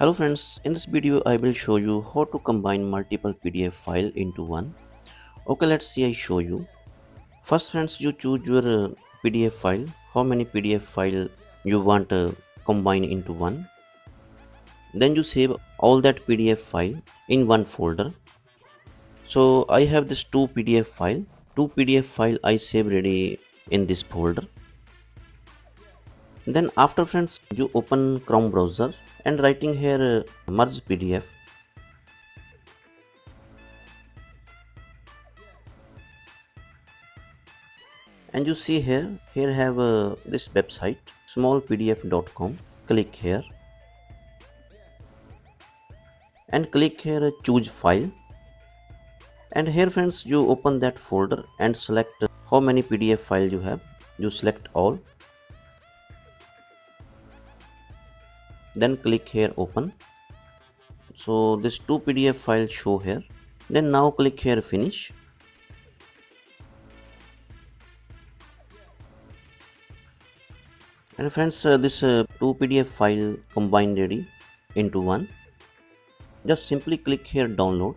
Hello friends, in this video I will show you how to combine multiple PDF file into one. Okay, let's see I show you. First friends, you choose your PDF file, how many PDF file you want to combine into one. Then you save all that PDF file in one folder. So I have this two PDF file. Two PDF file I save ready in this folder. Then after friends, you open Chrome browser and writing here merge PDF. And you see here have this website smallpdf.com. Click here and click here choose file, and here friends you open that folder and select how many PDF file you have. You select all, then click here open. So this two PDF files show here. Then now click here finish. And friends, this two PDF file combined ready into one. Just simply click here download.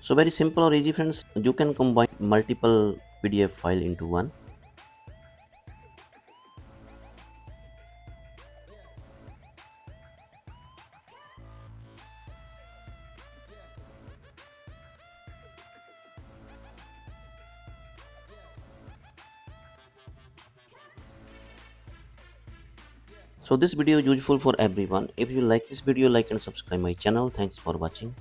So very simple or easy friends, you can combine multiple PDF file into one. So this video is useful for everyone. If you like this video, like and subscribe my channel. Thanks for watching.